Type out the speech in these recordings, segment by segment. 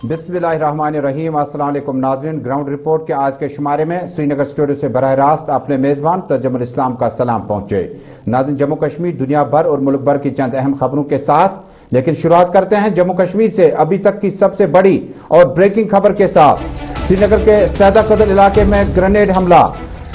बिस्मिल्लाहिर्रहमानिर्रहीम। अस्सलाम वालेकुम नाज़रीन, ग्राउंड रिपोर्ट के आज के शुमारे में श्रीनगर स्टूडियो से बराह रास्त अपने मेज़बान तर्जुमान इस्लाम का सलाम पहुंचे। नाज़रीन, जम्मू कश्मीर दुनिया भर और मुल्क भर की चंद अहम खबरों के साथ, लेकिन शुरुआत करते हैं जम्मू कश्मीर से अभी तक की सबसे बड़ी और ब्रेकिंग खबर के साथ। श्रीनगर के सैदा कदल इलाके में ग्रेनेड हमला।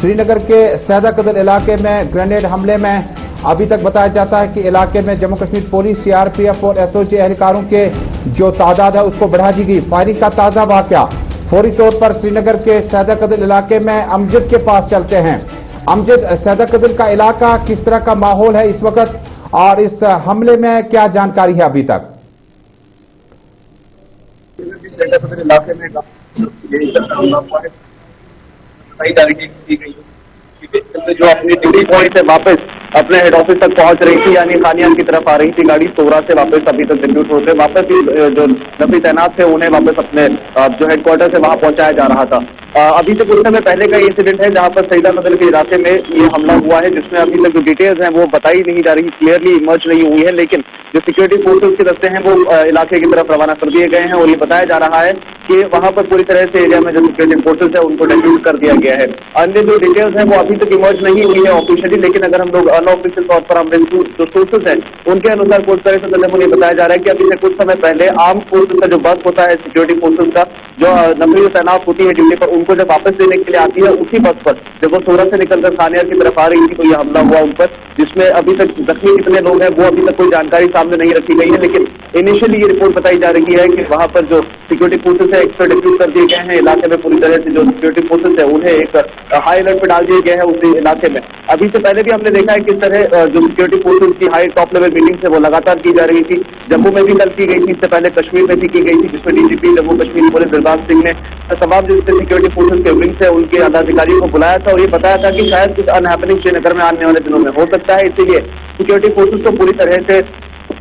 श्रीनगर के सैदा कदल इलाके में ग्रेनेड हमले में अभी तक बताया जाता है कि इलाके में जम्मू कश्मीर पुलिस, सीआरपीएफ और एसओजी एहलकारों के जो तादाद है उसको बढ़ा दी गई। फायरिंग का ताज़ा वाकया फौरी तौर पर श्रीनगर के सैदा कदल इलाके में अमजद के पास चलते हैं। अमजद, सैदा कदल का इलाका किस तरह का माहौल है इस वक्त और इस हमले में क्या जानकारी है अभी तक? सैदा कदल इलाके में जो अपनी ड्यूटी पॉइंट से वापस अपने हेड ऑफिस तक पहुंच रही थी, यानी खानियान की तरफ आ रही थी गाड़ी सोरा से वापस, अभी तक डिप्यूट होते वापस ही जो नफी तैनात थे उन्हें वापस अपने जो हेडक्वार्टर से वहां पहुंचाया जा रहा था। अभी तक कुछ समय पहले का इंसिडेंट है जहां पर सैदा कदल के इलाके में ये हमला हुआ है, जिसमें अभी तक जो डिटेल्स हैं वो बताई नहीं जा रही, क्लियरली इमर्ज नहीं हुई है, लेकिन जो सिक्योरिटी फोर्सेस के दस्ते हैं वो इलाके की तरफ रवाना कर दिए गए हैं और ये बताया जा रहा है कि वहां पर पूरी तरह से एरिया में जो सिक्योरिटी फोर्सेस है उनको डिप्यूट कर दिया गया है। अन्य जो डिटेल्स हैं वो अभी तक इमर्ज नहीं हुई है ऑफिशियली, लेकिन अगर हम लोग अनऑफिशियल तौर पर हमारे जो सोर्सेस हैं उनके अनुसार पूरी तरह से ये बताया जा रहा है कि अभी से कुछ समय पहले आर्म फोर्सेस का जो बस होता है सिक्योरिटी फोर्सेस का, जो नफरी तैनात होती है ड्यूटी पर, उनको जब वापस लेने के लिए आती है उसी बस पर जब वो सोरा से निकलकर खानियार की तरफ आ रही थी तो यह हमला हुआ उन पर, जिसमें अभी तक जख्मी कितने लोग हैं वो अभी तक कोई जानकारी सामने नहीं रखी गई है, लेकिन इनिशियली ये रिपोर्ट बताई जा रही है कि वहां पर जो सिक्योरिटी फोर्सेस है एक्स्ट्रा डिप्यूट कर दिए गए हैं इलाके में। पूरी तरह से जो सिक्योरिटी फोर्सेस है उन्हें एक हाई अलर्ट पर डाल दिए गए हैं उस इलाके में। अभी से पहले भी हमने देखा है किस तरह जो सिक्योरिटी फोर्सेस की हाई टॉप लेवल मीटिंग है वो लगातार की जा रही थी। जम्मू में भी कल की गई थी, इससे पहले कश्मीर में भी की गई थी, जिसमें डीजीपी जम्मू कश्मीर पुलिस दिलबाग सिंह ने तमाम जो सिक्योरिटी फोर्सेस के विंग है उनके अधिकारियों को बुलाया था और ये बताया था कि शायद कुछ अनहैपनिंग श्रीनगर में आने वाले दिनों में हो सकता है, इसीलिए सिक्योरिटी फोर्सेस को पूरी तरह से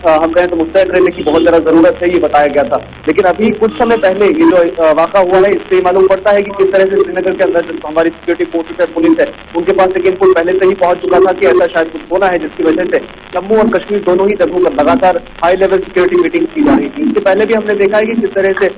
हम कहें तो मुस्तैद रहने की बहुत ज्यादा जरूरत है, ये बताया गया था। लेकिन अभी कुछ समय पहले ये जो वाक़ा हुआ है इससे मालूम पड़ता है कि किस तरह से श्रीनगर के अंदर जो हमारी सिक्योरिटी फोर्सेस है, पुलिस है, उनके पास एक इनपुट पहले से ही पहुंच चुका था कि ऐसा शायद कुछ होना है, जिसकी वजह से जम्मू और कश्मीर दोनों ही जगहों पर लगातार हाई लेवल सिक्योरिटी मीटिंग की जा रही थी। इससे पहले भी हमने देखा है कि किस तरह से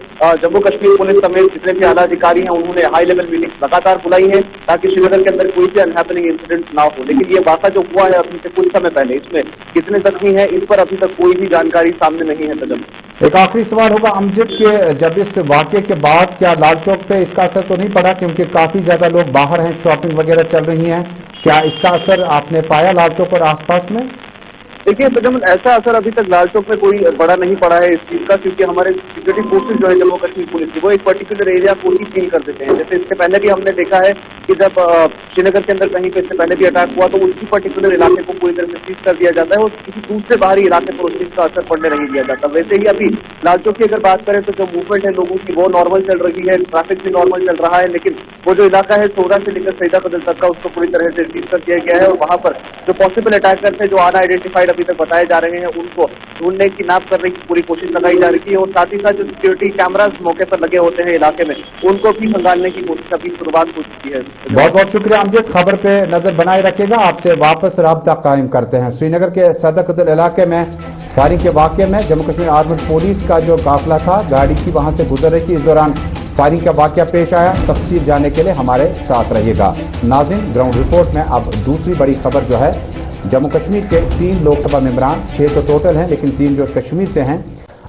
जम्मू कश्मीर पुलिस समेत जितने भी आला अधिकारी हैं उन्होंने हाई लेवल मीटिंग लगातार बुलाई है ताकि श्रीनगर के अंदर कोई भी अनहैपनिंग इंसिडेंट ना हो। लेकिन ये वाक़ा जो हुआ है अभी से कुछ समय पहले, इसमें कितने जख्मी है इस पर अभी तक कोई भी जानकारी सामने नहीं है। तजम एक आखिरी सवाल होगा अमजद के, जब इस वाक़े के बाद क्या लाल चौक पे इसका असर तो नहीं पड़ा, क्योंकि काफी ज्यादा लोग बाहर हैं, शॉपिंग वगैरह चल रही हैं, क्या इसका असर आपने पाया लाल चौक और आसपास में? देखिए तजम, ऐसा असर अभी तक लाल चौक में कोई बड़ा नहीं पड़ा है इस चीज का, क्योंकि हमारे सिक्योरिटी फोर्सेज जो है जम्मू कश्मीर पुलिस की वो एक पर्टिकुलर एरिया को ही सील कर देते हैं। जैसे इससे पहले भी हमने देखा है कि जब श्रीनगर के अंदर कहीं पे इससे पहले भी अटैक हुआ तो उसी पर्टिकुलर इलाके को पूरी तरह से सीज कर दिया जाता है और किसी दूसरे बाहरी इलाके पर उस चीज का असर पड़ने नहीं दिया जाता। वैसे ही अभी लाल चौक की अगर बात करें तो जो मूवमेंट है लोगों की वो नॉर्मल चल रही है, ट्रैफिक भी नॉर्मल चल रहा है, लेकिन वो जो इलाका है सोरा से लेकर सैदा कदल तक का उसको पूरी तरह से सीज कर दिया गया है और वहां पर जो पॉसिबल अटैकर्स है जो अनआइडेंटिफाइड अभी तक बताए जा रहे हैं उनको ढूंढने की, नाप करने की पूरी कोशिश लगाई जा रही है और साथ ही साथ जो सिक्योरिटी कैमरास मौके पर लगे होते हैं इलाके में उनको भी खंगालने की कोशिश अभी शुरुआत हो चुकी है। बहुत बहुत शुक्रिया अमजद, खबर पे नजर बनाए रखिएगा, आपसे वापस राब्ता कायम करते हैं। श्रीनगर के सैदा कदल इलाके में फायरिंग के वाक़े में जम्मू कश्मीर आर्मड पुलिस का जो काफिला था गाड़ी की वहां से गुजर रही थी, इस दौरान फायरिंग का वाक़या पेश आया। तफसील जानने के लिए हमारे साथ रहिएगा। नाज़रीन, ग्राउंड रिपोर्ट में अब दूसरी बड़ी खबर जो है, जम्मू कश्मीर के 3 लोकसभा मेंबरान, 6 तो टोटल हैं लेकिन 3 जो कश्मीर से हैं,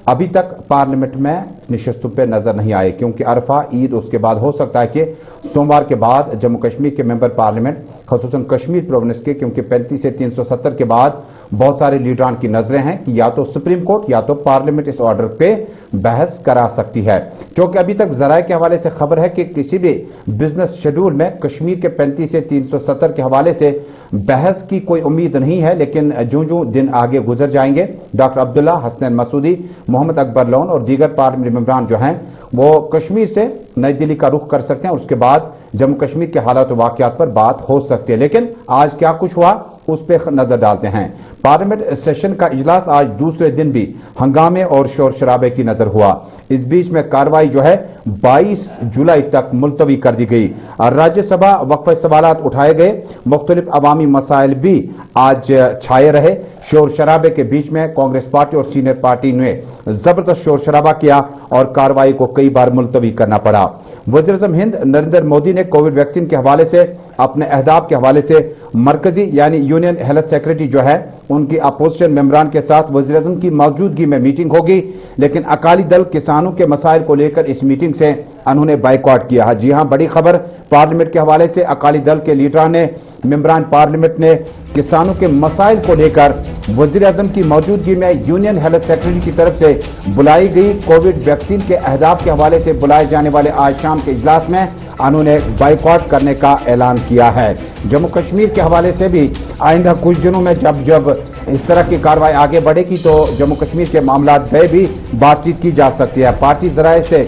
अभी तक पार्लियामेंट में निशस्तों पे नजर नहीं आए, क्योंकि अरफा ईद उसके बाद हो सकता है कि सोमवार के बाद जम्मू कश्मीर के मेंबर पार्लियामेंट खसूसन कश्मीर प्रोविंस के, क्योंकि 35 से 370 के बाद बहुत सारे लीडरान की नजरें हैं कि या तो सुप्रीम कोर्ट या तो पार्लियामेंट इस ऑर्डर पे बहस करा सकती है, क्योंकि अभी तक जराये के हवाले से खबर है कि किसी भी बिजनेस शेड्यूल में कश्मीर के 35 से 370 के हवाले से बहस की कोई उम्मीद नहीं है। लेकिन जो जो दिन आगे गुजर जाएंगे, डॉक्टर अब्दुल्ला, हसनैन मसूदी, मोहम्मद अकबर लोन और दीगर पार्लियामेंट मेंबरान जो हैं वो कश्मीर से नई दिल्ली का रुख कर सकते हैं और उसके बाद जम्मू कश्मीर के हालात वाकयात पर बात हो सकती है। लेकिन आज क्या कुछ हुआ اس پہ نظر ڈالتے ہیں۔ پارلیمنٹ سیشن کا اجلاس آج دوسرے دن بھی ہنگامے اور شور شرابے کی نظر ہوا۔ اس بیچ میں کارروائی جو ہے 22 جولائی تک ملتوی کر دی گئی۔ راجیہ سبھا وقفہ سوالات اٹھائے گئے، مختلف عوامی مسائل بھی آج چھائے رہے۔ شور شرابے کے بیچ میں کانگریس پارٹی اور سینئر پارٹی نے زبردست شور شرابہ کیا اور کارروائی کو کئی بار ملتوی کرنا پڑا۔ وزیر اعظم ہند نریندر مودی نے کووڈ ویکسین کے حوالے سے اپنے اہداف کے حوالے سے مرکزی یعنی یونین ہیلتھ سیکرٹری جو ہے ان کی اپوزیشن ممبران کے ساتھ وزیر اعظم کی موجودگی میں میٹنگ ہوگی، لیکن اکالی دل کسانوں کے مسائل کو لے کر اس میٹنگ سے انہوں نے بائیکاٹ کیا ہے۔ جی ہاں، بڑی خبر پارلیمنٹ کے حوالے سے اکالی دل کے لیڈران نے ممبران پارلیمنٹ نے کسانوں کے مسائل کو لے کر وزیر اعظم کی موجودگی میں یونین ہیلتھ سیکرٹری کی طرف سے بلائی گئی کووڈ ویکسین کے اہداف کے حوالے سے بلائے جانے والے آج شام کے اجلاس میں انہوں نے بائیکاٹ کرنے کا اعلان کیا ہے۔ جموں کشمیر کے حوالے سے بھی آئندہ کچھ دنوں میں جب اس طرح کی کارروائی آگے بڑھے گی تو جموں کشمیر کے معاملات پہ بھی بات چیت کی جا سکتی ہے۔ پارٹی ذرائع سے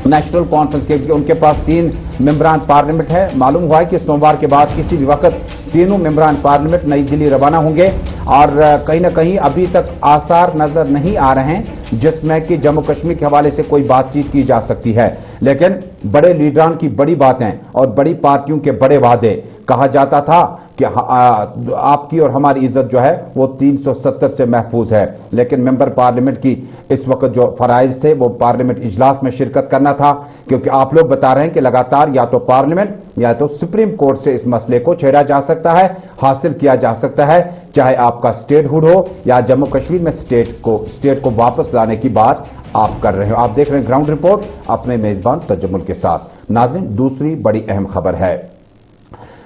نیشنل کانفرنس کے ان کے پاس 3 ممبران پارلیمنٹ ہے۔ معلوم ہوا ہے کہ سوموار کے بعد کسی بھی وقت تینوں ممبران پارلیمنٹ نئی دلی روانہ ہوں گے، اور کہیں نہ کہیں ابھی تک آثار نظر نہیں آ رہے ہیں جس میں کہ جموں کشمیر کے حوالے سے کوئی بات چیت کی جا سکتی ہے، لیکن بڑے لیڈران کی بڑی باتیں اور بڑی پارٹیوں کے بڑے وعدے۔ کہا جاتا تھا کہ آپ کی اور ہماری عزت جو ہے وہ 370 سے محفوظ ہے، لیکن ممبر پارلیمنٹ کی اس وقت جو فرائض تھے وہ پارلیمنٹ اجلاس میں شرکت کرنا تھا، کیونکہ آپ لوگ بتا رہے ہیں کہ لگاتار یا تو پارلیمنٹ یا تو سپریم کورٹ سے اس مسئلے کو چھیڑا جا سکتا ہے، حاصل کیا جا سکتا ہے، چاہے آپ کا سٹیٹ ہوڈ ہو یا جموں کشمیر میں سٹیٹ کو واپس لانے کی بات آپ کر رہے ہو۔ آپ دیکھ رہے ہیں گراؤنڈ رپورٹ اپنے میزبان تجمل کے ساتھ۔ ناظرین، دوسری بڑی اہم خبر ہے،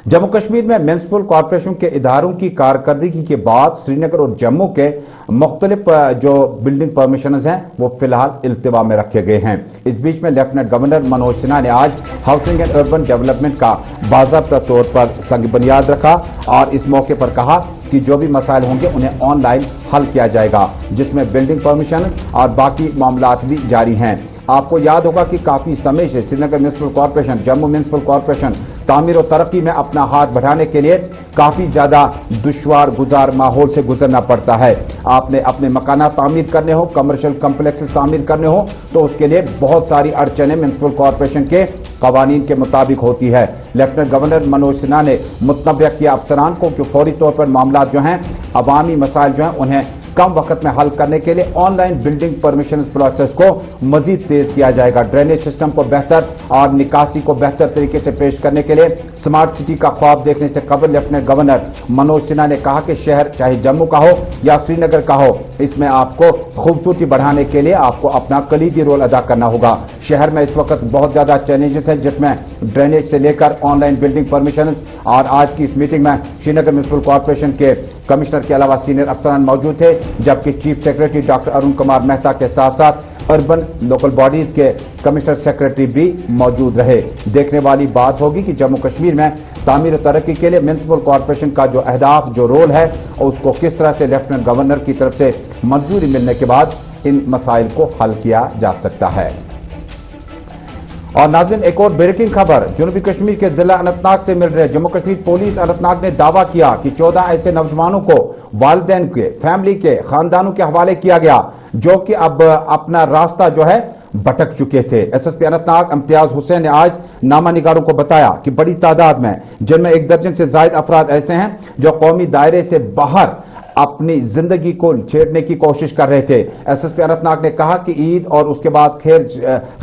جموں کشمیر میں میونسپل کارپوریشن کے اداروں کی کارکردگی کے بعد سری نگر اور جموں کے مختلف جو بلڈنگ پرمیشنز ہیں وہ فی الحال التوا میں رکھے گئے ہیں۔ اس بیچ میں لیفٹیننٹ گورنر منوج سنہا نے آج ہاؤسنگ اینڈ اربن ڈیولپمنٹ کا باضابطہ طور پر سنگ بنیاد رکھا اور اس موقع پر کہا کہ جو بھی مسائل ہوں گے انہیں آن لائن حل کیا جائے گا، جس میں بلڈنگ پرمیشنز اور باقی معاملات بھی جاری ہیں۔ آپ کو یاد ہوگا کہ کافی سمے سے Srinagar municipal corporation, Jammu municipal corporation تعمیر و ترقی میں اپنا ہاتھ بڑھانے کے لیے کافی زیادہ دشوار گزار ماحول سے گزرنا پڑتا ہے۔ آپ نے اپنے مکانات تعمیر کرنے ہو، کمرشل کمپلیکسز تعمیر کرنے ہو تو اس کے لیے بہت ساری اڑچنیں میونسپل کارپوریشن کے قوانین کے مطابق ہوتی ہے۔ لیفٹیننٹ گورنر منوج سنہا نے متنبہ کیا افسران کو کہ فوری طور پر معاملات جو ہیں، عوامی مسائل جو ہیں، انہیں کم وقت میں حل کرنے کے لیے on line building permissions process کو مزید تیز کیا جائے گا۔ ڈرینیج سسٹم کو بہتر اور نکاسی کو بہتر طریقے سے پیش کرنے کے لیے سمارٹ سٹی کا خواب دیکھنے سے قبل لیفٹیننٹ گورنر منوج سنہا نے کہا کہ شہر چاہے جموں کا ہو یا سری نگر کا ہو، اس میں آپ کو خوبصورتی بڑھانے کے لیے آپ کو اپنا کلیدی رول ادا کرنا ہوگا۔ شہر میں اس وقت بہت زیادہ چیلنجز ہیں، جس میں ڈرینیج سے لے کر آن لائن بلڈنگ پرمیشنز، اور آج کی اس میٹنگ میں سری نگر میونسپل کارپوریشن کے کمشنر کے علاوہ سینئر افسران موجود تھے، جبکہ chief secretary doctor Arun Kumar Mehta کے ساتھ ساتھ اربن لوکل باڈیز کے کمشنر سیکرٹری بھی موجود رہے۔ دیکھنے والی بات ہوگی کہ جموں کشمیر میں تعمیر و ترقی کے لیے میونسپل کارپوریشن کا جو اہداف، جو رول ہے، اس کو کس طرح سے لیفٹیننٹ گورنر کی طرف سے منظوری ملنے کے بعد ان مسائل کو حل کیا جا سکتا ہے۔ اور ناظرین، ایک اور بریکنگ خبر جنوبی کشمیر کے ضلع اننت ناگ سے مل رہے۔ جموں کشمیر پولیس اننت ناگ نے دعویٰ کیا کہ 14 ایسے نوجوانوں کو والدین کے، فیملی کے، خاندانوں کے حوالے کیا گیا جو کہ اب اپنا راستہ جو ہے بھٹک چکے تھے۔ S S P Anant Nag امتیاز حسین نے آج نامہ نگاروں کو بتایا کہ بڑی تعداد میں، جن میں 1 درجن سے زائد افراد ایسے ہیں جو قومی دائرے سے باہر اپنی زندگی کو چھیڑنے کی کوشش کر رہے تھے۔ S S P Anant Nag نے کہا کہ عید اور اس کے بعد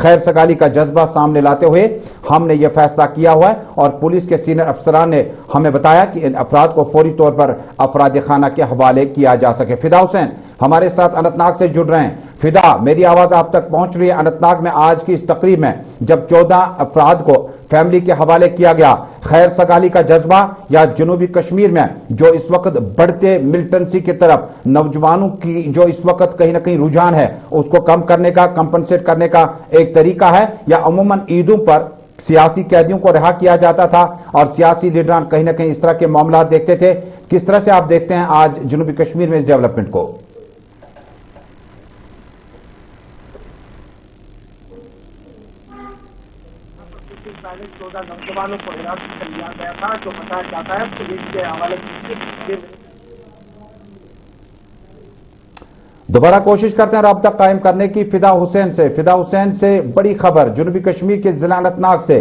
خیر سگالی کا جذبہ سامنے لاتے ہوئے ہم نے یہ فیصلہ کیا ہوا ہے، اور پولیس کے سینئر افسران نے ہمیں بتایا کہ ان افراد کو فوری طور پر افراد خانہ کے حوالے کیا جا سکے۔ فدا حسین ہمارے ساتھ اننت ناگ سے جڑ رہے ہیں۔ فدا، میری آواز آپ تک پہنچ رہی ہے؟ اننت ناگ میں آج کی اس تقریب میں جب 14 افراد کو فیملی کے حوالے کیا گیا، خیر سگالی کا جذبہ یا جنوبی کشمیر میں جو اس وقت بڑھتے ملٹنسی کی طرف نوجوانوں کی جو اس وقت کہیں نہ کہیں رجحان ہے، اس کو کم کرنے کا، کمپنسیٹ کرنے کا ایک طریقہ ہے، یا عموماً عیدوں پر سیاسی قیدیوں کو رہا کیا جاتا تھا اور سیاسی لیڈران کہیں نہ کہیں اس طرح کے معاملات دیکھتے تھے؟ کس طرح سے آپ دیکھتے ہیں آج جنوبی کشمیر میں اس ڈیولپمنٹ کو؟ پہلے 14 نوجوانوں کو حراست میں لیا گیا تھا، جو بتایا جاتا ہے پولیس کے حوالے سے दोबारा कोशिश करते हैं राब्ता कायम करने की फिदा हुसैन से बड़ी खबर। जनूबी कश्मीर के जिला अनंतनाग से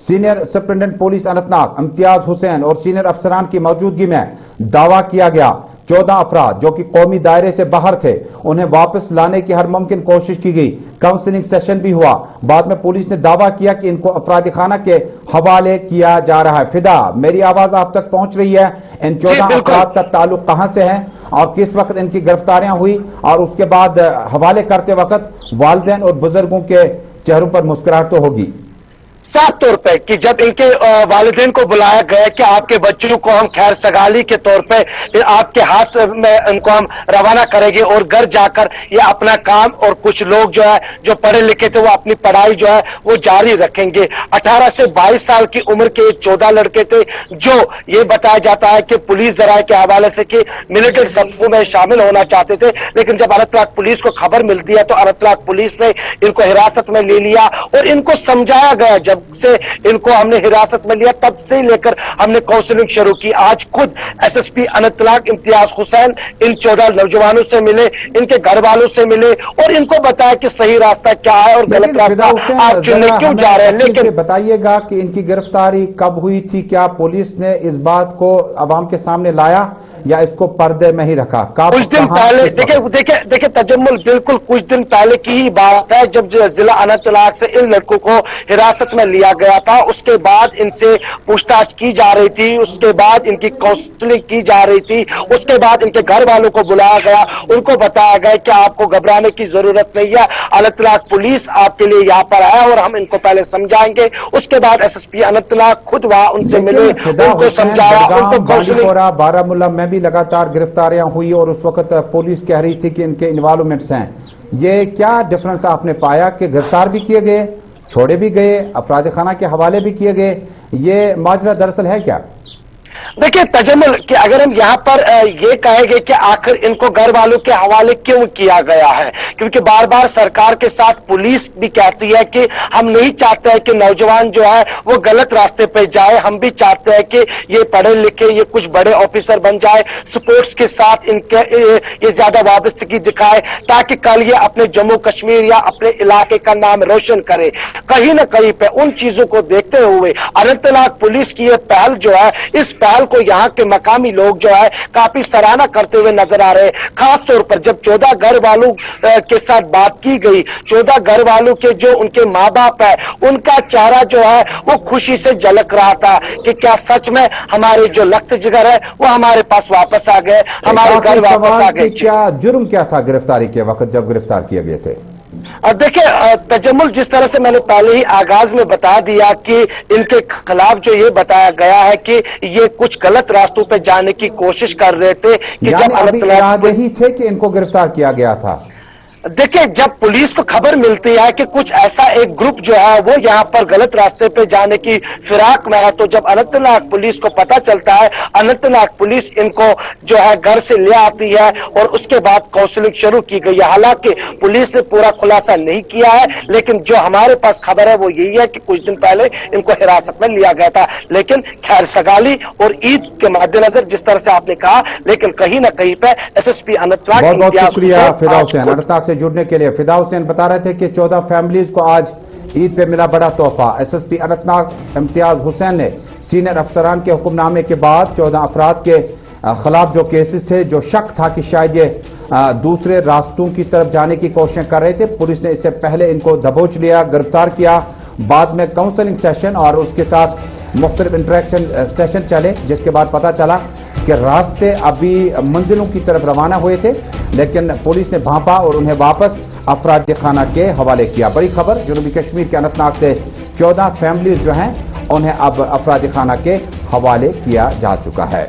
senior superintendent police Anantnag Imtiaz Hussain और सीनियर अफसरान की मौजूदगी में दावा किया गया 14 अफराद जो कि कौमी दायरे से बाहर थे, उन्हें वापस लाने की हर मुमकिन कोशिश की गई। काउंसलिंग सेशन भी हुआ। बाद में पुलिस ने दावा किया कि इनको अपराधी खाना के हवाले किया जा रहा है। फिदा, मेरी आवाज आप तक पहुंच रही है? इन 14 अफराद का ताल्लुक कहां से है और किस वक्त इनकी गिरफ्तारियां हुई, और उसके बाद हवाले करते वक्त वालिदैन और बुजुर्गों के चेहरों पर मुस्कुराहट तो होगी। साफ तौर पे कि जब इनके वालिदैन को बुलाया गया कि आपके बच्चों को हम खैर सगाली के तौर पे आपके हाथ में इनको हम रवाना करेंगे और घर जाकर ये अपना काम, और कुछ लोग जो है जो पढ़े लिखे थे वो अपनी पढ़ाई जो है वो जारी रखेंगे। 18 से 22 साल की उम्र के 14 लड़के थे जो ये बताया जाता है कि पुलिस जराये के हवाले से कि मिलिटेंट सफ़ों में शामिल होना चाहते थे, लेकिन जब अनंतनाग पुलिस को खबर मिलती है तो अनंतनाग पुलिस ने इनको हिरासत में ले लिया और इनको समझाया गया। जब से इनको हमने हिरासत में लिया तब से लेकर हमने काउंसलिंग शुरू की। आज खुद एसएसपी अनंतनाग इम्तियाज हुसैन इन 14 नौजवानों से मिले, इनके घर वालों से मिले और इनको बताया कि सही रास्ता क्या है और गलत रास्ता आप चुनने क्यों जा रहे हैं। लेकिन बताइएगा कि इनकी गिरफ्तारी कब हुई थी? क्या पुलिस ने इस बात को अवाम के सामने लाया या इसको पर्दे में ही रखा? कुछ दिन पहले देखिए तजम्मुल, बिल्कुल कुछ दिन पहले की ही बात है जब जिला अनंतनाग से इन लड़कों को हिरासत में लिया गया था। उसके बाद इनसे पूछताछ की जा रही थी, उसके बाद इनकी काउंसलिंग की जा रही थी, उसके बाद इनके घर वालों को बुलाया गया, उनको बताया गया कि आपको घबराने की जरूरत नहीं है, अनंतनाग पुलिस आपके लिए यहाँ पर है और हम इनको पहले समझाएंगे। उसके बाद एसएसपी अनंतनाग खुद वहां उनसे मिले, उनको समझाया, उनको काउंसलिंग। बारामूला में भी लगातार गिरफ्तारियां हुई और उस वक्त पुलिस कह रही थी कि इनके इन्वॉल्वमेंट्स हैं। ये क्या डिफरेंस आपने पाया कि गिरफ्तार भी किए गए, छोड़े भी गए, अपराधी खाना के हवाले भी किए गए? ये माजरा दरअसल है क्या? देखिए तजम्मुल, कि अगर हम यहाँ पर ये कहेंगे कि आखिर इनको घर वालों के हवाले क्यों किया गया है, क्योंकि बार बार सरकार के साथ पुलिस भी कहती है कि हम नहीं चाहते हैं कि नौजवान जो है वो गलत रास्ते पे जाए, हम भी चाहते हैं कि ये पढ़े लिखे, ये कुछ बड़े ऑफिसर बन जाए, स्पोर्ट्स के साथ इनके ये ज्यादा वाबस्तगी दिखाए ताकि कल ये अपने जम्मू कश्मीर या अपने इलाके का नाम रोशन करे। कहीं ना कहीं पे उन चीजों को देखते हुए अनंतनाग पुलिस की ये पहल जो है, इस पहल को यहाँ के मकामी लोग जो है काफी सराहना करते हुए नजर आ रहे हैं। खास तौर पर जब 14 घर वालों के साथ बात की गई, 14 घर वालों के जो उनके माँ बाप है उनका चेहरा जो है वो खुशी से झलक रहा था कि क्या सच में हमारे जो लख्त जिगर है वो हमारे पास वापस आ गए, हमारे घर वापस आ गए। क्या जुर्म क्या था गिरफ्तारी के वक्त जब गिरफ्तार किए गए थे? देखिए तजम्मुल, जिस तरह से मैंने पहले ही आगाज में बता दिया कि इनके खिलाफ जो ये बताया गया है कि ये कुछ गलत रास्तों पे जाने की कोशिश कर रहे थे कि जब अनंतनाग ही थे कि इनको गिरफ्तार किया गया था। देखिए जब पुलिस को खबर मिलती है कि कुछ ऐसा एक ग्रुप जो है वो यहाँ पर गलत रास्ते पे जाने की फिराक में है, तो जब अनंतनाग पुलिस को पता चलता है, अनंतनाग पुलिस इनको जो है घर से ले आती है और उसके बाद काउंसलिंग शुरू की गई है। हालांकि पुलिस ने पूरा खुलासा नहीं किया है, लेकिन जो हमारे पास खबर है वो यही है कि कुछ दिन पहले इनको हिरासत में लिया गया था। लेकिन खैर सगाली और ईद के मद्देनजर जिस तरह से आपने कहा, लेकिन कहीं ना कहीं पे एसएसपी अनंतनाग से जुड़ने के लिए। फिदा हुसैन बता रहे थे कि 14 फैमिलीज को आज ईद पे मिला बड़ा तोहफा। एसएसपी अनंतनाग इम्तियाज हुसैन ने सीनियर अफसरान के हुक्मनामे के बाद 14 अफराद के खिलाफ जो केसेस थे, जो शक था कि शायद ये दूसरे रास्तों की तरफ जाने की कोशिश कर रहे थे, पुलिस ने इससे पहले इनको दबोच लिया, गिरफ्तार किया। बाद में काउंसलिंग सेशन और उसके साथ मुख्तलिफ इंटरेक्शन सेशन चले, जिसके बाद पता चला कि रास्ते अभी मंजिलों की तरफ रवाना हुए थे, लेकिन पुलिस ने भांपा और उन्हें वापस अपराधी खाना के हवाले किया। बड़ी खबर, जनूबी कश्मीर के अनंतनाग से 14 फैमिलीज जो हैं उन्हें अब अपराधी खाना के हवाले किया जा चुका है।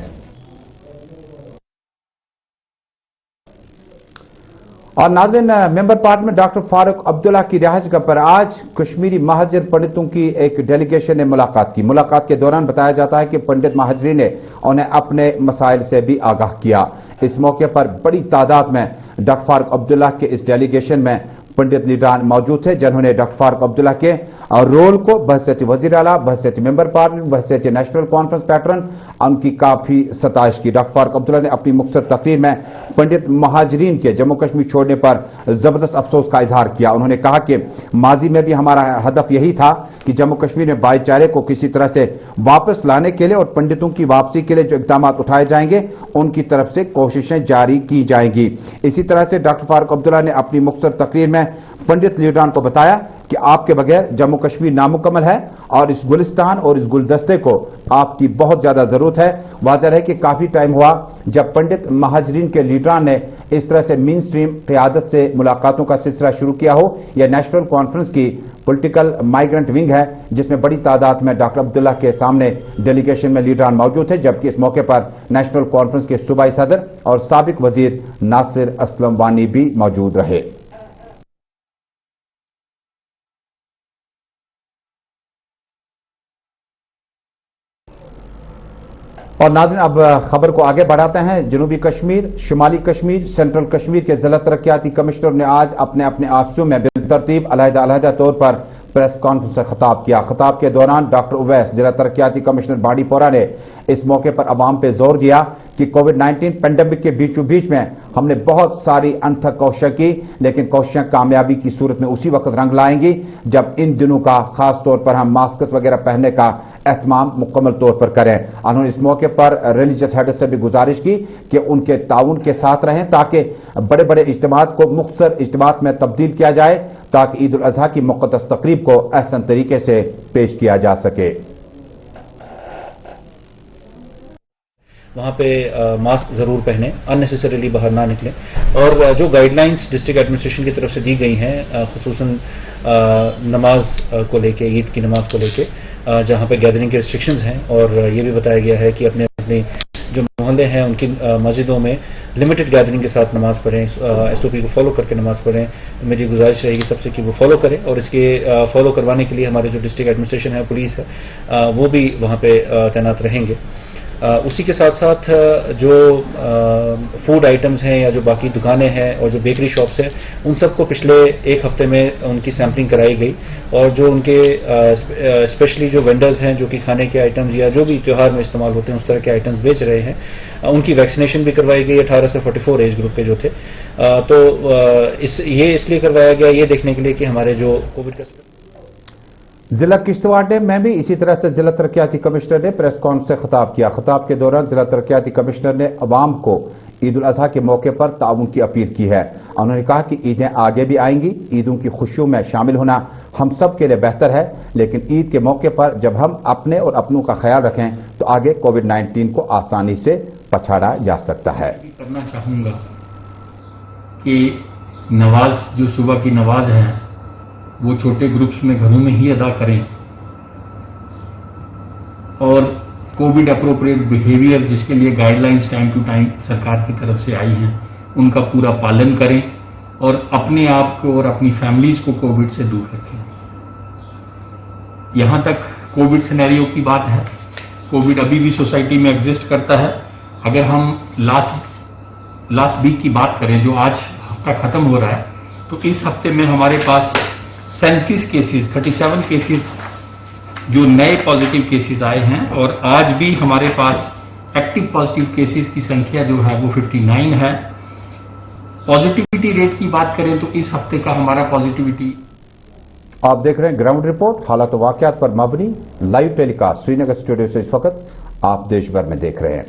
और नाज़रीन, member parliament doctor Farooq Abdullah की रिहाइशगाह पर आज कश्मीरी महाजर पंडितों की एक डेलीगेशन ने मुलाकात की। मुलाकात के दौरान बताया जाता है कि पंडित महाजरी ने उन्हें अपने मसाइल से भी आगाह किया। इस मौके पर बड़ी तादाद में डॉक्टर फारूक अब्दुल्ला के इस डेलीगेशन में पंडित लीडरान मौजूद थे, जिन्होंने डॉक्टर फारूक अब्दुल्ला के اور रੋल को बहसीत वजीर आला, बहसीत मेंबर पार्लियामेंट, बहसीत नेशनल कॉन्फ्रेंस पैटर्न उनकी काफी सताइश की। डॉक्टर फारूक अब्दुल्ला ने अपनी मुख्तसर तकरीर में पंडित महाजरीन के जम्मू कश्मीर छोड़ने पर जबरदस्त अफसोस का इजहार किया। उन्होंने कहा कि माजी में भी हमारा हदफ यही था कि जम्मू कश्मीर में भाईचारे को किसी तरह से वापस लाने के लिए और पंडितों की वापसी के लिए जो इक़दाम उठाए जाएंगे उनकी तरफ से कोशिशें जारी की जाएंगी। इसी तरह से डॉक्टर फारूक अब्दुल्ला ने अपनी मुख्तसर तकरीर में पंडित लीडरान को बताया कि आपके बगैर जम्मू कश्मीर नामुकम्मल है और इस गुलिस्तान और इस गुलदस्ते को आपकी बहुत ज्यादा जरूरत है। वाज़ेह है कि काफी टाइम हुआ जब पंडित महाजरीन के लीडरान ने इस तरह से मेन स्ट्रीम क़यादत से मुलाकातों का सिलसिला शुरू किया हो। यह नेशनल कॉन्फ्रेंस की पॉलिटिकल माइग्रेंट विंग है जिसमें बड़ी तादाद में डॉक्टर अब्दुल्ला के सामने डेलीगेशन में लीडरान मौजूद थे, जबकि इस मौके पर नेशनल कॉन्फ्रेंस के सूबाई सदर और साबिक वजीर नासिर असलम वानी भी मौजूद रहे। और नाज़रीन, अब खबर को आगे बढ़ाते हैं। जनूबी कश्मीर, शुमाली कश्मीर, सेंट्रल कश्मीर के जिला तरक्याती कमिश्नर ने आज अपने अपने ऑफिसों में बिलतरतीब अलहदा तौर पर प्रेस कॉन्फ्रेंस से खिताब किया। खिताब के दौरान डॉक्टर उवैस, जिला तरक्याती कमिश्नर बाड़ीपोरा ने इस मौके पर अवाम पे जोर दिया कि कोविड-19 पेंडेमिक के बीचों बीच में हमने बहुत सारी अनथक कोशिशें की, लेकिन कोशिशें कामयाबी की सूरत में उसी वक्त रंग लाएंगी जब इन दिनों का खास तौर पर हम मास्क वगैरह पहनने का एहतमाम मुकम्मल तौर पर करें। उन्होंने इस मौके पर रिलीजियस हेड से भी गुजारिश की कि उनके ताउन के साथ रहें ताकि बड़े बड़े इज्तिमात को मुख्तसर इज्तिमात में तब्दील किया जाए ताकि ईद उल अजहा की मुक़द्दस तकरीब को अहसन तरीके से पेश किया जा सके। वहाँ पे मास्क ज़रूर पहने, अननेसेसरीली बाहर ना निकलें और जो गाइडलाइंस डिस्ट्रिक्ट एडमिनिस्ट्रेशन की तरफ से दी गई हैं खुसूसन नमाज को लेके, ईद की नमाज को लेके, जहाँ पे गैदरिंग के रिस्ट्रिक्शंस हैं और ये भी बताया गया है कि अपने अपने जो मोहल्ले हैं उनकी मस्जिदों में लिमिटेड गैदरिंग के साथ नमाज पढ़ें, SOP को फॉलो करके नमाज पढ़ें। मेरी गुजारिश रहेगी सबसे कि वो फॉलो करें और इसके फॉलो करवाने के लिए हमारे जो डिस्ट्रिक्ट एडमिनिस्ट्रेशन है, पुलिस है, वो भी वहाँ पे तैनात रहेंगे। उसी के साथ साथ जो फूड आइटम्स हैं या जो बाकी दुकानें हैं और जो बेकरी शॉप्स हैं उन सबको पिछले एक हफ्ते में उनकी सैम्पलिंग कराई गई और जो उनके स्पेशली जो वेंडर्स हैं जो कि खाने के आइटम्स या जो भी त्यौहार में इस्तेमाल होते हैं उस तरह के आइटम्स बेच रहे हैं, उनकी वैक्सीनेशन भी करवाई गई 18 से 44 एज ग्रुप के जो थे। तो ये इसलिए करवाया गया ये देखने के लिए कि हमारे जो कोविड का जिला किश्तवाड़ में भी इसी तरह से जिला तरक्याती कमिश्नर ने प्रेस कॉन्फ्रेंस से खिताब किया। खिताब के दौरान जिला तरक्याती कमिश्नर ने अवाम को ईद उल अजहा के मौके पर ताउन की अपील की है। उन्होंने कहा कि ईदें आगे भी आएंगी, ईदों की खुशियों में शामिल होना हम सब के लिए बेहतर है, लेकिन ईद के मौके पर जब हम अपने और अपनों का ख्याल रखें तो आगे कोविड-19 को आसानी से पछाड़ा जा सकता है। करना चाहूँगा कि नमाज जो सुबह की नमाज है वो छोटे ग्रुप्स में घरों में ही अदा करें और कोविड अप्रोप्रिएट बिहेवियर जिसके लिए गाइडलाइंस टाइम टू टाइम सरकार की तरफ से आई हैं उनका पूरा पालन करें और अपने आप को और अपनी फैमिलीज को कोविड से दूर रखें। यहाँ तक कोविड सिनेरियो की बात है, कोविड अभी भी सोसाइटी में एग्जिस्ट करता है। अगर हम लास्ट वीक की बात करें जो आज हफ्ता खत्म हो रहा है, तो इस हफ्ते में हमारे पास 37 केसेस जो नए पॉजिटिव केसेस आए हैं और आज भी हमारे पास एक्टिव पॉजिटिव केसेस की संख्या जो है वो 59 है। पॉजिटिविटी रेट की बात करें तो इस हफ्ते का हमारा पॉजिटिविटी। आप देख रहे हैं ग्राउंड रिपोर्ट, हालात वाकयात पर मबनी लाइव टेलीकास्ट श्रीनगर स्टूडियो से इस वक्त आप देश भर में देख रहे हैं।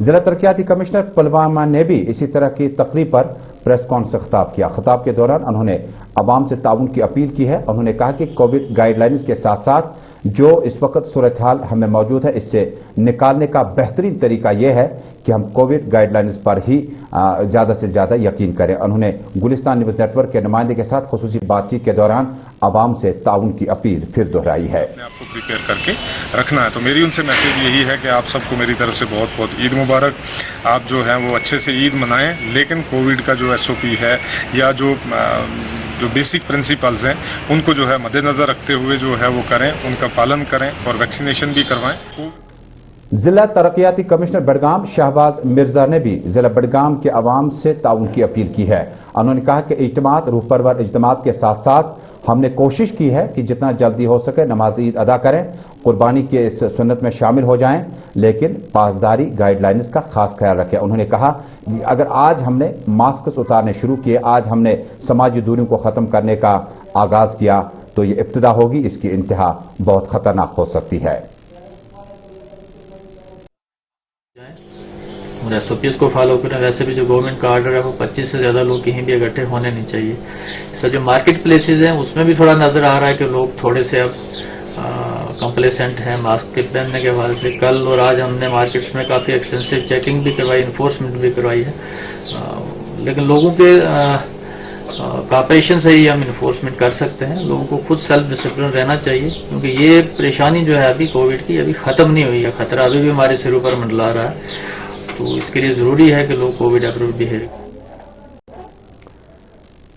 जिला तरक्याती कमिश्नर पुलवामा ने भी इसी तरह की तकरीब पर प्रेस कॉन्फ्रेंस से खिताब किया। खिताब के दौरान उन्होंने अवाम से ताउन की अपील की है। उन्होंने कहा कि कोविड गाइडलाइंस के साथ साथ जो इस वक्त सूरत हाल हमें मौजूद है इससे निकालने का बेहतरीन तरीका यह है कि हम कोविड गाइडलाइंस पर ही ज़्यादा से ज़्यादा यकीन करें। उन्होंने गुलिस्तान न्यूज़ नेटवर्क के नुमाइंदे के साथ खुसूसी बातचीत के दौरान आवाम से ताउन की अपील फिर दोहराई है। अपने आप को प्रिपेयर करके रखना है। तो मेरी उनसे मैसेज यही है कि आप सबको मेरी तरफ से बहुत बहुत ईद मुबारक। आप जो है वो अच्छे से ईद मनाएं, लेकिन कोविड का जो SOP है या जो बेसिक प्रिंसिपल्स हैं उनको जो है मद्देनजर रखते हुए जो है वो करें, उनका पालन करें और वैक्सीनेशन भी करवाएं। जिला तरक्याती कमिश्नर बडगाम शहबाज मिर्जा ने भी जिला बडगाम के अवाम से ताउन की अपील की है। उन्होंने कहा कि इज्तिमात रूह परवर इज्तिमात के साथ साथ हमने कोशिश की है कि जितना जल्दी हो सके नमाज ईद अदा करें, कुर्बानी के इस सुन्नत में शामिल हो जाएं, लेकिन पासदारी गाइडलाइंस का खास ख्याल रखें। उन्होंने कहा कि अगर आज हमने मास्क उतारने शुरू किए, आज हमने समाजी दूरी को ख़त्म करने का आगाज़ किया, तो ये इब्तिदा होगी, इसकी इंतहा बहुत ख़तरनाक हो सकती है। और SOPs को फॉलो करें। वैसे भी जो गवर्नमेंट का ऑर्डर है वो 25 से ज़्यादा लोग कहीं भी इकट्ठे होने नहीं चाहिए। इसका जो मार्केट प्लेसेस हैं उसमें भी थोड़ा नज़र आ रहा है कि लोग थोड़े से अब कंप्लेसेंट हैं मास्क के पहनने के हवाले से। कल और आज हमने मार्केट्स में काफ़ी एक्सटेंसिव चेकिंग भी करवाई, इन्फोर्समेंट भी करवाई है, लेकिन लोगों के कॉपरेशन से ही हम इन्फोर्समेंट कर सकते हैं। लोगों को खुद सेल्फ डिसिप्लिन रहना चाहिए, क्योंकि ये परेशानी जो है अभी कोविड की अभी ख़त्म नहीं हुई है, ख़तरा अभी भी हमारे सिरों पर मंडला रहा है। तो इसके लिए ज़रूरी है कि लोग कोविड अप्रूव्ड बिहेव।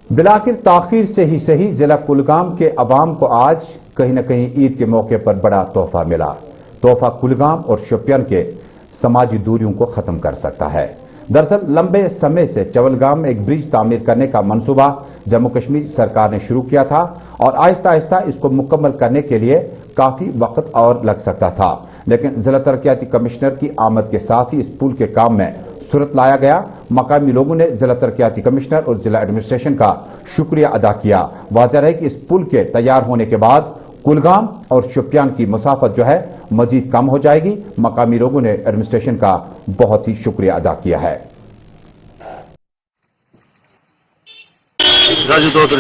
बिलाखिर ताखीर से ही सही, जिला कुलगाम के अवाम को आज कहीं न कहीं ईद के मौके पर बड़ा तोहफा मिला। तोहफा कुलगाम और शोपियान के समाजी दूरियों को ख़त्म कर सकता है। दरअसल लंबे समय से चवलगाम में एक ब्रिज तामीर करने का मंसूबा जम्मू कश्मीर सरकार ने शुरू किया था और आहिस्ता आहिस्ता इसको मुकम्मल करने के लिए काफ़ी वक्त और लग सकता था, लेकिन जिला तरक्याती कमिश्नर की आमद के साथ ही इस पुल के काम में सूरत लाया गया। मकामी लोगों ने जिला तरक्याती कमिश्नर और जिला एडमिनिस्ट्रेशन का शुक्रिया अदा किया। वाज़ेह है कि इस पुल के तैयार होने के बाद कुलगाम और शोपियान की मुसाफत जो है मजीद कम हो जाएगी। मकामी लोगों ने एडमिनिस्ट्रेशन का बहुत ही शुक्रिया अदा किया है।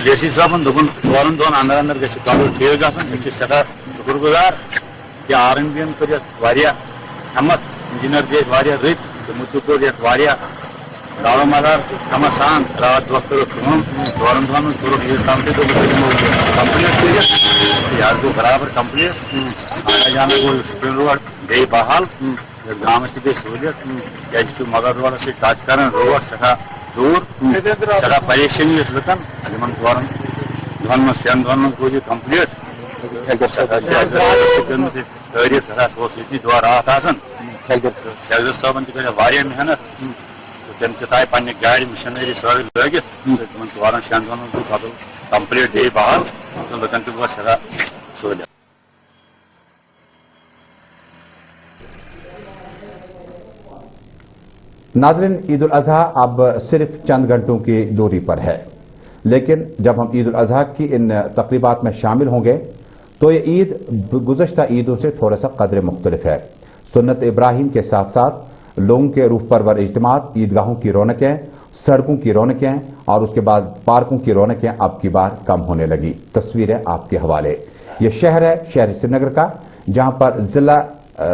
डीसी साहब दोपन 4 दोन अंदर अंदर गल ठीक गई सदा शुक्रगुजार कि RMB कर हिम्मत इंजीनियर दे रत तो मुझ को दावा मदार हम सान रात वक्त करो 4 दोन करो कंप्लीट को बराबर कंप्लीट आना जाना को शुक्रिया रोड गई बहाल गाँव से सहूलियत मगर रोड से टच कर रोड सदा दूर सदा परेशानी लुकन दोन दोन शेन दोन गो कंप्लीट दो रात शेखर साहब तक मेहनत तम ताय पे गाड़ी मशीनरी सारी लगित 4 शेन दोन कंप्लीट गई बहाल तो लुकन तक सदा सहूलियत। नाज़रीन, ईद उल अज़हा अब सिर्फ चंद घंटों की दूरी पर है, लेकिन जब हम ईद उल अज़हा की इन तकरीबात में शामिल होंगे तो ये ईद गुज़श्ता ईदों से थोड़ा सा कदर मुख्तलिफ है। सुन्नत इब्राहिम के साथ साथ लोगों के रूह परवर इज्तिमात, ईदगाहों की रौनकें, सड़कों की रौनकें और उसके बाद पार्कों की रौनकें अब की बार कम होने लगी। तस्वीरें आपके हवाले। ये शहर है शहर श्रीनगर का, जहाँ पर जिला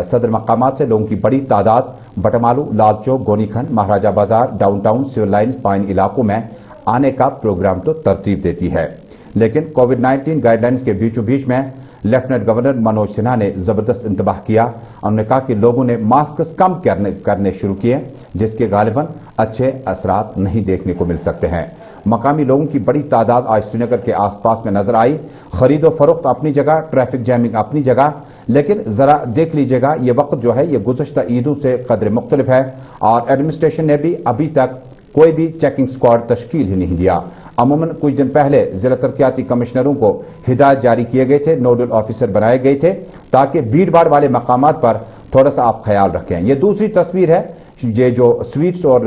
सदर मकामात से लोगों की बड़ी तादाद बटमालू, लाल चौक, गोनीखंड, महाराजा बाजार, डाउनटाउन, सिविल लाइन्स, पाइन इलाकों में आने का प्रोग्राम तो तरतीब देती है, लेकिन कोविड-19 गाइडलाइंस के बीचों बीच में लेफ्टिनेंट गवर्नर मनोज सिन्हा ने जबरदस्त इंतबाह किया। उन्होंने कहा कि लोगों ने मास्क कम करने शुरू किए, जिसके गालिबन अच्छे असरात नहीं देखने को मिल सकते हैं। मकामी लोगों की बड़ी तादाद आज श्रीनगर के आसपास में नजर आई। खरीदो फरोख्त अपनी जगह, ट्रैफिक जैमिंग अपनी जगह, लेकिन जरा देख लीजिएगा ये वक्त जो है ये गुज़श्ता ईदों से कदर मुख्तलिफ है और एडमिनिस्ट्रेशन ने भी अभी तक कोई भी चेकिंग स्क्वाड तश्कील ही नहीं दिया। अमूमन कुछ दिन पहले जिला तरक्याती कमिश्नरों को हिदायत जारी किए गए थे, नोडल ऑफिसर बनाए गए थे, ताकि भीड़ भाड़ वाले मकामात पर थोड़ा सा आप ख्याल रखें। ये दूसरी तस्वीर है ये जो स्वीट्स और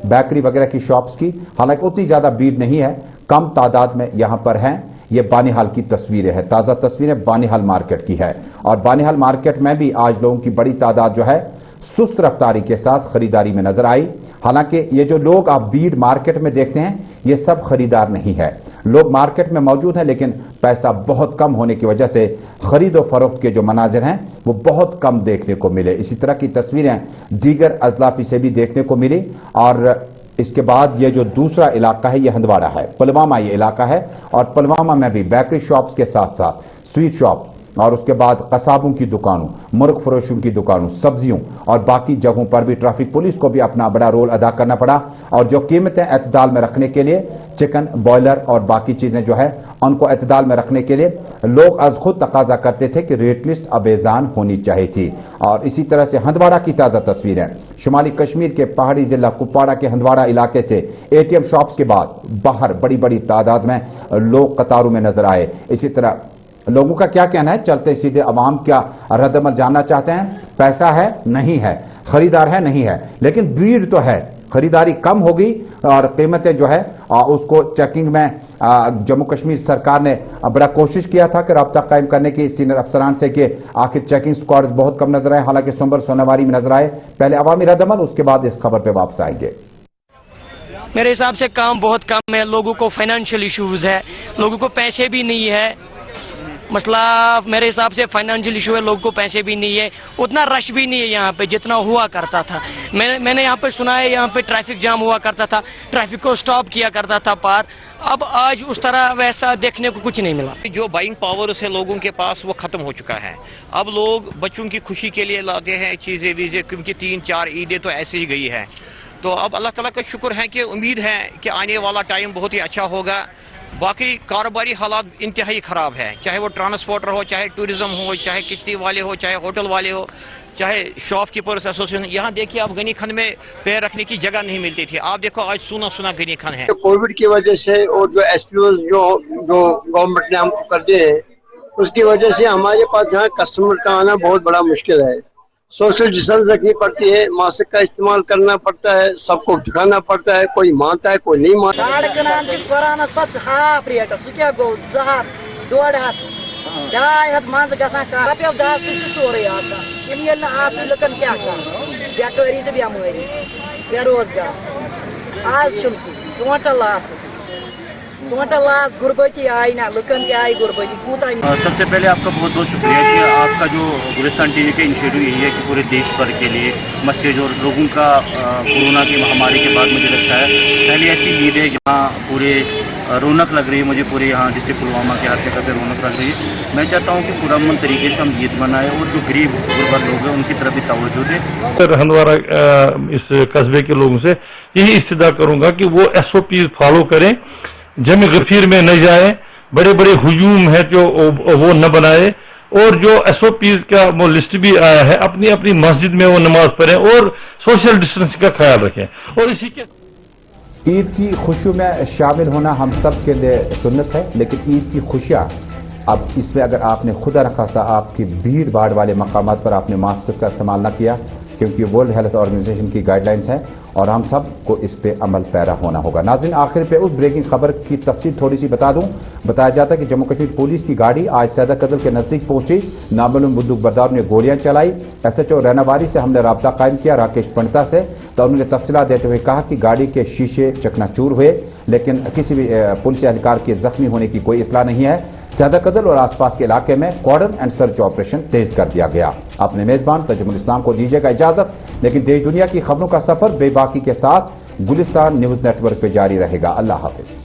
बेकरी वगैरह की शॉप्स की, हालांकि उतनी ज्यादा भीड़ नहीं है, कम तादाद में यहाँ पर हैं। ये बानिहाल की तस्वीरें हैं, ताज़ा तस्वीरें बानिहाल मार्केट की है और बानिहाल मार्केट में भी आज लोगों की बड़ी तादाद जो है सुस्त रफ्तारी के साथ खरीदारी में नजर आई। हालांकि ये जो लोग आप भीड़ मार्केट में देखते हैं ये सब खरीदार नहीं है, लोग मार्केट में मौजूद हैं लेकिन पैसा बहुत कम होने की वजह से खरीदो फरोख्त के जो मनाजिर हैं वो बहुत कम देखने को मिले। इसी तरह की तस्वीरें दीगर अजलाफी से भी देखने को मिली। और इसके बाद ये जो दूसरा इलाका है ये हंदवाड़ा है, पुलवामा ये इलाका है और पुलवामा में भी बेकरी शॉप्स के साथ साथ स्वीट शॉप और उसके बाद कसाबों की दुकानों, मुर्ग फरोशों की दुकानों, सब्जियों और बाकी जगहों पर भी ट्रैफिक पुलिस को भी अपना बड़ा रोल अदा करना पड़ा और जो कीमतें एतदाल में रखने के लिए चिकन, बॉयलर और बाकी चीजें जो है उनको एतदाल में रखने के लिए लोग आज खुद तकाजा करते थे कि रेट लिस्ट अबेजान होनी चाहिए थी। और इसी तरह से हंदवाड़ा की ताजा तस्वीरें, शुमाली कश्मीर के पहाड़ी जिला कुपवाड़ा के हंदवाड़ा इलाके से एटीएम शॉप्स के बाद बाहर बड़ी बड़ी तादाद में लोग कतारों में नजर आए। इसी तरह लोगों का क्या कहना है, चलते सीधे अवाम क्या रद्दमल जानना चाहते हैं। पैसा है नहीं है, खरीदार है नहीं है, लेकिन भीड़ तो है। खरीदारी कम होगी और कीमतें जो है उसको चेकिंग में जम्मू कश्मीर सरकार ने बड़ा कोशिश किया था कि रब्ता कायम करने की सीनियर अफसरान से कि आखिर चेकिंग स्क्वाड्स बहुत कम नजर आए, हालांकि सोमवार सोनावारी में नजर आए। पहले अवामी रद्दमल, उसके बाद इस खबर पे वापस आएंगे। मेरे हिसाब से काम बहुत कम है, लोगों को फाइनेंशियल इश्यूज है, लोगों को पैसे भी नहीं है। मसला मेरे हिसाब से फाइनेंशियल इशू है, लोगों को पैसे भी नहीं है, उतना रश भी नहीं है यहाँ पे जितना हुआ करता था। मैंने यहाँ पे सुना है यहाँ पे ट्रैफिक जाम हुआ करता था, ट्रैफिक को स्टॉप किया करता था पार। अब आज उस तरह वैसा देखने को कुछ नहीं मिला। जो बाइंग पावर है लोगों के पास वो खत्म हो चुका है। अब लोग बच्चों की खुशी के लिए लाते हैं चीजें वीजें, क्योंकि 3-4 ईदें तो ऐसे ही गई है। तो अब अल्लाह ताला का शुक्र है कि उम्मीद है कि आने वाला टाइम बहुत ही अच्छा होगा। बाकी कारोबारी हालात इंतहाई ख़राब है, चाहे वो ट्रांसपोर्टर हो, चाहे टूरिज्म हो, चाहे किश्ती वाले हो, चाहे होटल वाले हो, चाहे शॉपकीपर्स एसोसिएशन। यहाँ देखिए आप गनी खन में पैर रखने की जगह नहीं मिलती थी, आप देखो आज सुना सुना गनी खन है। कोविड की वजह से और जो एसपीओ जो गवर्नमेंट ने हमको कर दिए हैं, उसकी वजह से हमारे पास यहाँ कस्टमर का आना बहुत बड़ा मुश्किल है। सोशल डिस्टेंस रखनी पड़ती है, मास्क का इस्तेमाल करना पड़ता है, सबको दिखाना पड़ता है, कोई मानता है कोई नहीं मानता। गुरबती आई ना लुकन आई गुरबती कूता। सबसे पहले आपका बहुत बहुत शुक्रिया कि आपका जो गुलिस्तान टीवी का इनिशिएटिव यही है कि पूरे देश भर के लिए मैसेज और लोगों का कोरोना की महामारी के बाद मुझे लगता है पहली ऐसी ईद है जहाँ पूरे रौनक लग रही है। मुझे पूरे यहाँ डिस्ट्रिक्ट पुलवामा के हर जगह पे रौनक लग रही है। मैं चाहता हूँ कि पुरअमन तरीके से हम ईद मनाएं और जो गरीब गुरबत लोग हैं उनकी तरफ भी तवज्जो दें। सर हंदवाड़ा इस कस्बे के लोगों से यही इस्तदा करूँगा कि वो SOP फॉलो करें, जमी गफीर में न जाए, बड़े बड़े हुजूम है जो वो न बनाए, और जो SOPs का वो लिस्ट भी आया है अपनी अपनी मस्जिद में वो नमाज पढ़ें और सोशल डिस्टेंसिंग का ख्याल रखें। और इसी के ईद की खुशियों में शामिल होना हम सब के लिए सुन्नत है, लेकिन ईद की खुशियाँ अब इसमें अगर आपने खुदा रखा था आपकी भीड़ भाड़ वाले मकामात पर आपने मास्क का इस्तेमाल न किया, क्योंकि वर्ल्ड हेल्थ ऑर्गेनाइजेशन की गाइडलाइंस हैं और हम सब को इस पे अमल पैरा होना होगा। नाज़रीन, आखिर पे उस ब्रेकिंग खबर की तफसील थोड़ी सी बता दूं। बताया जाता है कि जम्मू कश्मीर पुलिस की गाड़ी आज सैदा कदल के नजदीक पहुंची, नामालूम बंदूक बरदार ने गोलियां चलाई। SHO रैनावारी से हमने राब्ता कायम किया राकेश पंडिता से, तो उन्होंने तफसीलात देते हुए कहा कि गाड़ी के शीशे चकनाचूर हुए, लेकिन किसी भी पुलिस अधिकार के जख्मी होने की कोई इतला नहीं है। सैदा कदल और आसपास के इलाके में कॉर्डन एंड सर्च ऑपरेशन तेज कर दिया गया। अपने मेजबान तजुमुल इस्लाम को दीजिएगा इजाजत, लेकिन देश दुनिया की खबरों का सफर बेबाकी के साथ गुलिस्तान न्यूज नेटवर्क पे जारी रहेगा। अल्लाह हाफिज।